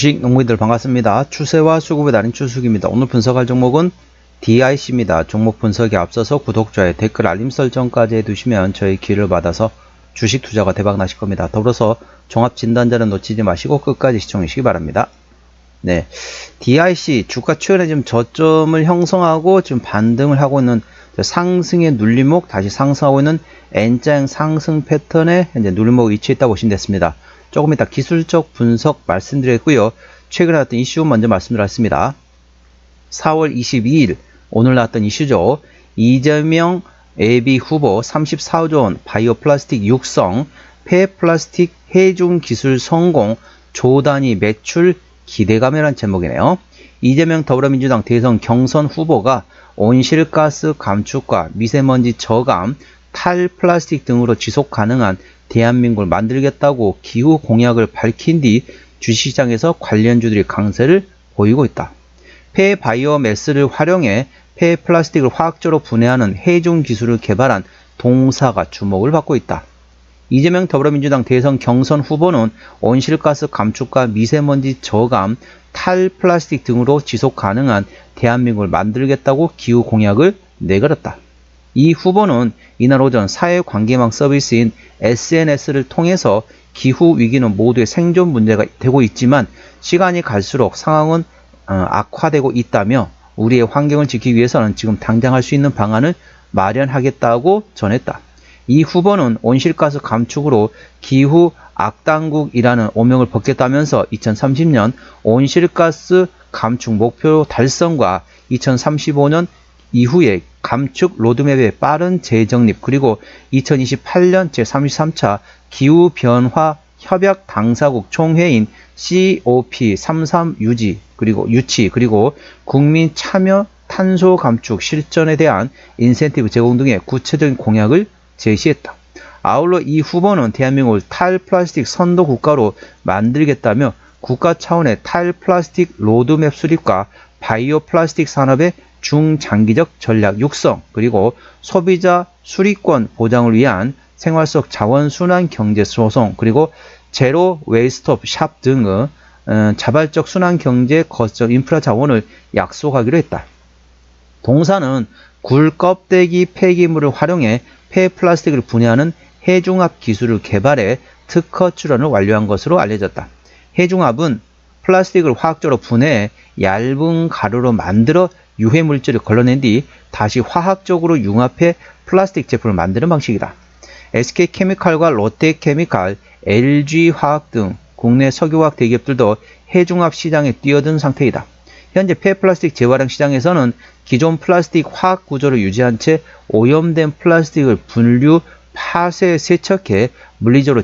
주식 농부들 반갑습니다. 추세와 수급의 달인 추수기입니다. 오늘 분석할 종목은 DIC입니다. 종목 분석에 앞서서 구독자의 댓글 알림 설정까지 해두시면 저희 기회를 받아서 주식 투자가 대박 나실 겁니다. 더불어서 종합 진단자는 놓치지 마시고 끝까지 시청해 주시기 바랍니다. 네, DIC 주가 최근에 지금 저점을 형성하고 지금 반등을 하고 있는 상승의 눌림목, 다시 상승하고 있는 N자형 상승 패턴에 현재 눌림목 위치해 있다고 보시면 됐습니다. 조금 이따 기술적 분석 말씀드렸고요. 최근에 나왔던 이슈 먼저 말씀드렸습니다. 4월 22일 오늘 나왔던 이슈죠. 이재명 예비 후보 34조 원 바이오 플라스틱 육성, 폐플라스틱 해중 기술 성공, 조단위 매출 기대감이라는 제목이네요. 이재명 더불어민주당 대선 경선 후보가 온실가스 감축과 미세먼지 저감, 탈플라스틱 등으로 지속 가능한 대한민국을 만들겠다고 기후 공약을 밝힌 뒤 주식시장에서 관련주들이 강세를 보이고 있다. 폐바이오매스를 활용해 폐플라스틱을 화학적으로 분해하는 해중 기술을 개발한 동사가 주목을 받고 있다. 이재명 더불어민주당 대선 경선 후보는 온실가스 감축과 미세먼지 저감, 탈플라스틱 등으로 지속 가능한 대한민국을 만들겠다고 기후 공약을 내걸었다. 이 후보는 이날 오전 사회관계망 서비스인 SNS를 통해서 기후 위기는 모두의 생존 문제가 되고 있지만 시간이 갈수록 상황은 악화되고 있다며 우리의 환경을 지키기 위해서는 지금 당장 할 수 있는 방안을 마련하겠다고 전했다. 이 후보는 온실가스 감축으로 기후 악당국이라는 오명을 벗겠다면서 2030년 온실가스 감축 목표 달성과 2035년 이후에 감축 로드맵의 빠른 재정립, 그리고 2028년 제33차 기후변화 협약 당사국 총회인 COP33 유치, 그리고 국민 참여 탄소 감축 실전에 대한 인센티브 제공 등의 구체적인 공약을 제시했다. 아울러 이 후보는 대한민국을 탈플라스틱 선도 국가로 만들겠다며 국가 차원의 탈플라스틱 로드맵 수립과 바이오 플라스틱 산업의 중장기적 전략 육성, 그리고 소비자 수리권 보장을 위한 생활 속 자원 순환 경제 소송, 그리고 제로 웨이스트업 샵 등의 자발적 순환 경제 거점 인프라 자원을 약속하기로 했다. 동사는 굴 껍데기 폐기물을 활용해 폐플라스틱을 분해하는 해중합 기술을 개발해 특허 출원을 완료한 것으로 알려졌다. 해중합은 플라스틱을 화학적으로 분해해 얇은 가루로 만들어 유해 물질을 걸러낸 뒤 다시 화학적으로 융합해 플라스틱 제품을 만드는 방식이다. SK케미칼과 롯데케미칼, LG화학 등 국내 석유화학 대기업들도 해중합 시장에 뛰어든 상태이다. 현재 폐플라스틱 재활용 시장에서는 기존 플라스틱 화학 구조를 유지한 채 오염된 플라스틱을 분류, 파쇄, 세척해 물리적으로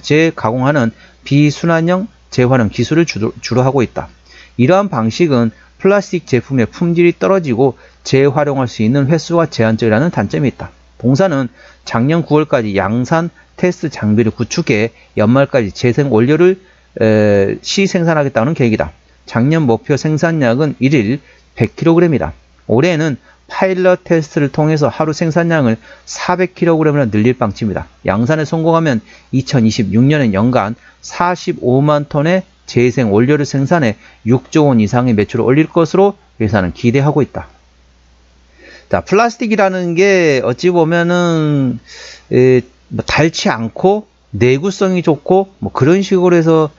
재가공하는 비순환형 재활용 기술을 주로 하고 있다. 이러한 방식은 플라스틱 제품의 품질이 떨어지고 재활용할 수 있는 횟수가 제한적이라는 단점이 있다. 동사는 작년 9월까지 양산 테스트 장비를 구축해 연말까지 재생 원료를 시생산하겠다는 계획이다. 작년 목표 생산량은 1일 100kg이다. 올해는 파일럿 테스트를 통해서 하루 생산량을 400kg으로 늘릴 방침이다. 양산에 성공하면 2026년엔 연간 45만 톤의 재생 원료를 생산해 6조 원 이상의 매출을 올릴 것으로 회사는 기대하고 있다. 자, 플라스틱이라는 게 어찌 보면은 닳지 않고 내구성이 좋고 뭐 그런 식으로 해서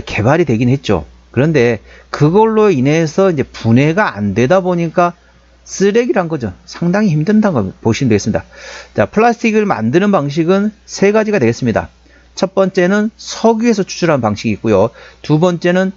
개발이 되긴 했죠. 그런데 그걸로 인해서 이제 분해가 안 되다 보니까 쓰레기란 거죠. 상당히 힘든다고 보시면 되겠습니다. 자, 플라스틱을 만드는 방식은 세 가지가 되겠습니다. 첫 번째는 석유에서 추출하는 방식이 있고요. 두 번째는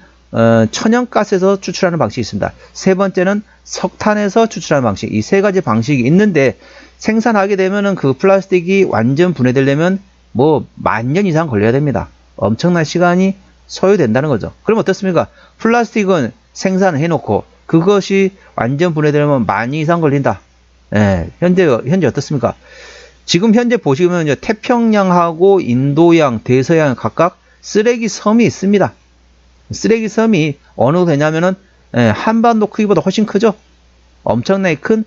천연가스에서 추출하는 방식이 있습니다. 세 번째는 석탄에서 추출하는 방식. 이 세 가지 방식이 있는데 생산하게 되면은 그 플라스틱이 완전 분해되려면 뭐 10,000년 이상 걸려야 됩니다. 엄청난 시간이 소요된다는 거죠. 그럼 어떻습니까? 플라스틱은 생산을 해놓고 그것이 완전 분해되려면 10,000년 이상 걸린다. 예, 현재 어떻습니까? 지금 현재 보시면 태평양하고 인도양, 대서양 각각 쓰레기 섬이 있습니다. 쓰레기 섬이 어느 정도 되냐면은 한반도 크기보다 훨씬 크죠. 엄청나게 큰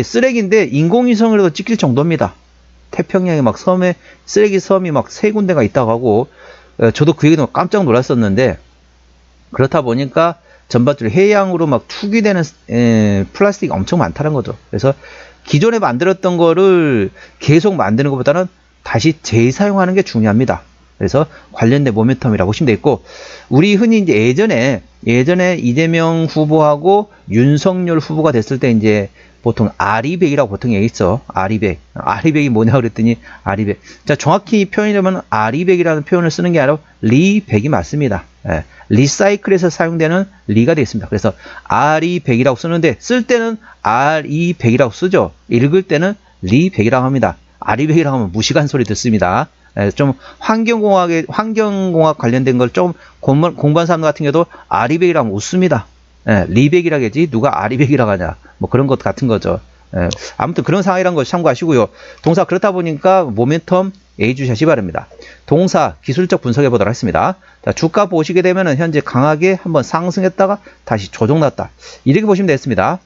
쓰레기인데 인공위성으로도 찍힐 정도입니다. 태평양에 막 섬에 쓰레기 섬이 막 3군데가 있다고 하고, 저도 그 얘기 듣고 깜짝 놀랐었는데, 그렇다 보니까 전반적으로 해양으로 막 투기되는 플라스틱이 엄청 많다는 거죠. 그래서 기존에 만들었던 거를 계속 만드는 것보다는 다시 재사용하는 게 중요합니다. 그래서 관련된 모멘텀이라고 보시면 되겠고, 우리 흔히 이제 예전에 이재명 후보하고 윤석열 후보가 됐을 때 이제 보통 아리백이라고 보통 얘기했어. 아리백. 아리백이 뭐냐 그랬더니 아리백. 자, 정확히 표현하면 아리백이라는 표현을 쓰는 게 아니라 리백이 맞습니다. 예, 리사이클에서 사용되는 리가 되겠습니다. 그래서 아리백이라고 쓰는데 쓸 때는 아리백이라고 쓰죠. 읽을 때는 리백이라고 합니다. 아리백이라고 하면 무식한 소리 듣습니다. 좀 환경공학 관련된 걸 좀 공부한 사람 같은 경우도 아리백이라고 하면 웃습니다. 리백이라고 하지 누가 아리백이라고 하냐, 뭐 그런 것 같은 거죠. 아무튼 그런 상황이란 거 참고하시고요. 동사 그렇다 보니까 모멘텀 예의주시하시 바랍니다. 동사 기술적 분석해 보도록 하겠습니다. 자, 주가 보시게 되면은 현재 강하게 한번 상승했다가 다시 조정났다, 이렇게 보시면 되겠습니다.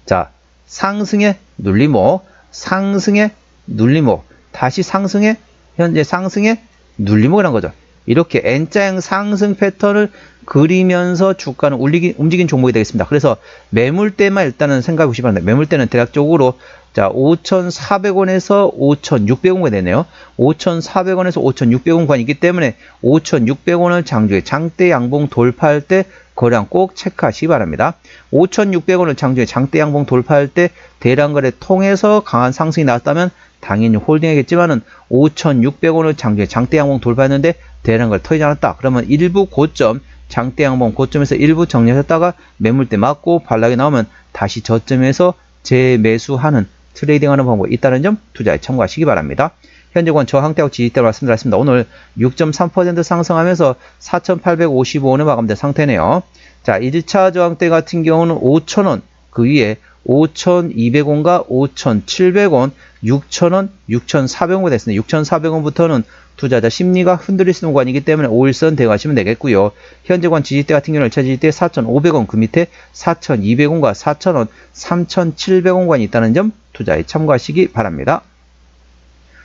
자, 상승의 눌림목, 상승의 눌림목, 다시 상승의, 현재 상승의 눌림목이라는 거죠. 이렇게 N자형 상승 패턴을 그리면서 주가는 움직인 종목이 되겠습니다. 그래서 매물대만 일단은 생각해 보시기 바랍니다. 매물대는 대략적으로 자 5,400원에서 5,600원이 되네요. 5,400원에서 5,600원 구간이 있기 때문에 5,600원을 장중에 장대 양봉 돌파할 때 거래량 꼭 체크하시기 바랍니다. 5,600원을 장중에 장대 양봉 돌파할 때 대량 거래 통해서 강한 상승이 나왔다면 당연히 홀딩하겠지만은 5,600원을 장중에 장대 양봉 돌파했는데 대량 거래 터지지 않았다, 그러면 일부 고점 장대 양봉 고점에서 일부 정리하셨다가 매물대 맞고 반락이 나오면 다시 저점에서 재매수하는 트레이딩하는 방법이 있다는 점 투자에 참고하시기 바랍니다. 현재 권 저항대하고 지지대로 말씀드렸습니다. 오늘 6.3% 상승하면서 4,855원에 마감된 상태네요. 자, 1차 저항대 같은 경우는 5,000원, 그 위에 5,200원과 5,700원, 6,000원, 6,400원이 됐습니다. 6,400원부터는 투자자 심리가 흔들릴 수 있는 구간이기 때문에 5일선 대응하시면 되겠고요. 현재권 지지대 같은 경우는 1차 지지대 4,500원, 그 밑에 4,200원과 4,000원, 3,700원 구간이 있다는 점 투자에 참고하시기 바랍니다.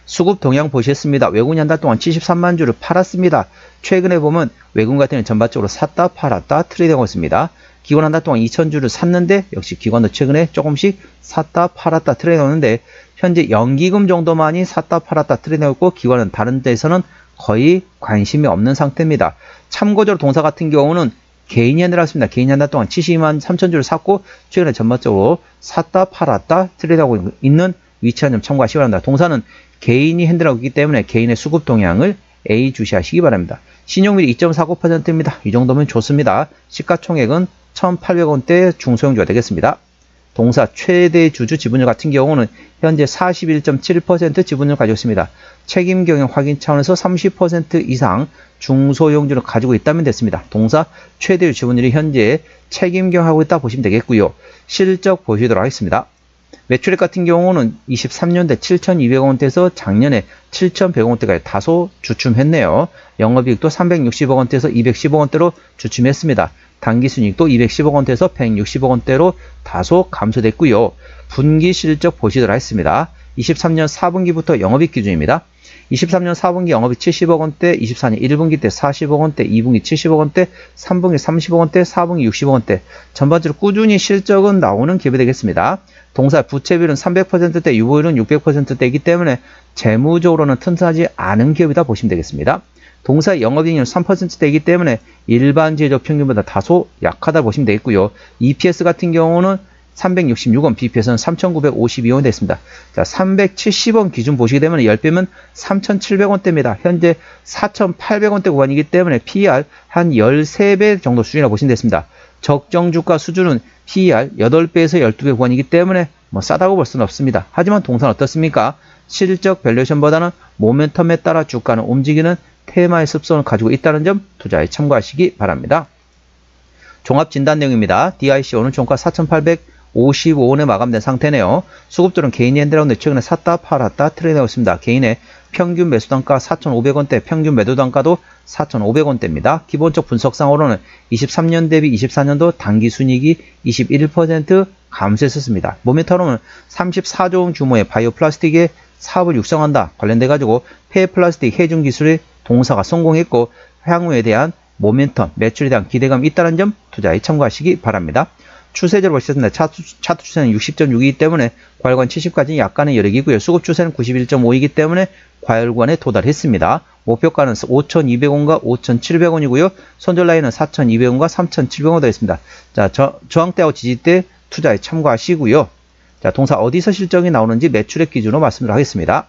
수급 동향 보시겠습니다. 외국인이 한 달 동안 73만 주를 팔았습니다. 최근에 보면 외국인 같은 경우는 전반적으로 샀다 팔았다 트레이드하고 있습니다. 기관 한 달 동안 2,000주를 샀는데 역시 기관도 최근에 조금씩 샀다 팔았다 트레이드하는데 현재 연기금 정도만이 샀다 팔았다 트레이드하고 있고 기관은 다른 데서는 거의 관심이 없는 상태입니다. 참고적으로 동사 같은 경우는 개인이 한 달 했습니다. 개인이 한 달 동안 72만 3,000주를 샀고 최근에 전반적으로 샀다 팔았다 트레이드하고 있는 위치한 점 참고하시기 바랍니다. 동사는 개인이 핸들하고 있기 때문에 개인의 수급 동향을 A 주시하시기 바랍니다. 신용률이 2.49%입니다. 이 정도면 좋습니다. 시가총액은 1,800원대 중소형주가 되겠습니다. 동사 최대 주주 지분율 같은 경우는 현재 41.7% 지분율을 가지고 있습니다. 책임 경영 확인 차원에서 30% 이상 중소형주를 가지고 있다면 됐습니다. 동사 최대 지분율이 현재 책임 경영하고 있다 보시면 되겠고요. 실적 보시도록 하겠습니다. 매출액 같은 경우는 23년대 7,200원대에서 작년에 7,100원대까지 다소 주춤했네요. 영업이익도 360억원대에서 210억원대로 주춤했습니다. 당기순이익도 210억원대에서 160억원대로 다소 감소됐고요. 분기 실적 보시도록 하겠습니다. 23년 4분기부터 영업이익 기준입니다. 23년 4분기 영업이 70억원대, 24년 1분기 때 40억원대, 2분기 70억원대, 3분기 30억원대, 4분기 60억원대 전반적으로 꾸준히 실적은 나오는 기업이 되겠습니다. 동사 부채비율은 300%대, 유보율은 600%대이기 때문에 재무적으로는 튼튼하지 않은 기업이다 보시면 되겠습니다. 동사 영업이익률 3%대이기 때문에 일반 제조 평균보다 다소 약하다 보시면 되겠고요. EPS 같은 경우는 366원, BPS는 3,952원 됐습니다. 자, 370원 기준 보시게 되면 10배면 3,700원대입니다. 현재 4,800원대 구간이기 때문에 PER 한 13배 정도 수준이라고 보시면 되겠습니다. 적정 주가 수준은 PER 8배에서 12배 구간이기 때문에 뭐 싸다고 볼 수는 없습니다. 하지만 동사는 어떻습니까? 실적 밸류에이션보다는 모멘텀에 따라 주가는 움직이는 테마의 습성을 가지고 있다는 점 투자에 참고하시기 바랍니다. 종합 진단 내용입니다. DIC 오늘 종가 4,855원에 마감된 상태네요. 수급들은 개인이 핸들하는데 최근에 샀다 팔았다 트레이드하고 있습니다. 개인의 평균 매수 단가 4,500원대, 평균 매도 단가도 4,500원대입니다. 기본적 분석상으로는 23년 대비 24년도 단기 순이익이 21% 감소했었습니다. 모멘텀은 34조 원 규모의 바이오 플라스틱의 사업을 육성한다 관련돼 가지고 폐 플라스틱 해중 기술의 동사가 성공했고 향후에 대한 모멘텀, 매출에 대한 기대감이 있다는 점 투자에 참고하시기 바랍니다. 추세적으로 보시겠습니다. 차트 추세는 60.6이기 때문에 과열관 70까지는 약간의 여력이고요. 수급 추세는 91.5이기 때문에 과열관에 도달했습니다. 목표가는 5,200원과 5,700원이고요. 손절 라인은 4,200원과 3,700원 되겠습니다. 자, 저항대하고 지지대 투자에 참고하시고요. 자, 동사 어디서 실적이 나오는지 매출액 기준으로 말씀을 하겠습니다.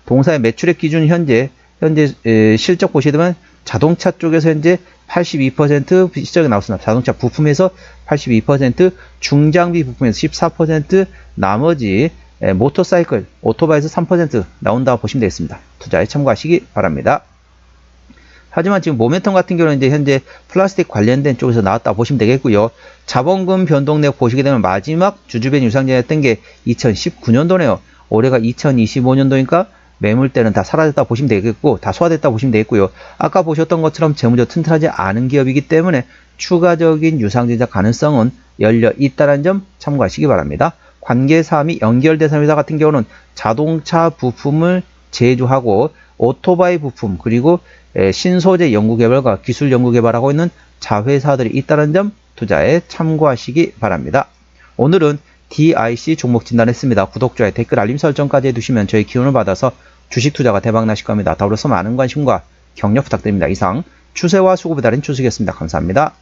동사의 매출액 기준 현재 실적 보시게 되면 자동차 쪽에서 현재 82% 실적이 나왔습니다. 자동차 부품에서 82%, 중장비 부품에서 14%, 나머지 모터사이클, 오토바이에서 3% 나온다 보시면 되겠습니다. 투자에 참고하시기 바랍니다. 하지만 지금 모멘텀 같은 경우는 이제 현재 플라스틱 관련된 쪽에서 나왔다 보시면 되겠고요. 자본금 변동 내역 보시게 되면 마지막 주주변 유상증이었던 게 2019년도네요. 올해가 2025년도니까 매물대는 다 사라졌다 보시면 되겠고, 다 소화됐다 보시면 되겠고요. 아까 보셨던 것처럼 재무적 튼튼하지 않은 기업이기 때문에 추가적인 유상증자 가능성은 열려 있다는 점 참고하시기 바랍니다. 관계사항이 연결대상회사 같은 경우는 자동차 부품을 제조하고 오토바이 부품 그리고 신소재 연구개발과 기술 연구개발하고 있는 자회사들이 있다는 점 투자에 참고하시기 바랍니다. 오늘은 DIC 종목 진단했습니다. 구독, 좋아요, 댓글, 알림 설정까지 해두시면 저희 기운을 받아서 주식 투자가 대박나실 겁니다. 더불어서 많은 관심과 격려 부탁드립니다. 이상 추세와 수급에 달인 추수이었습니다. 감사합니다.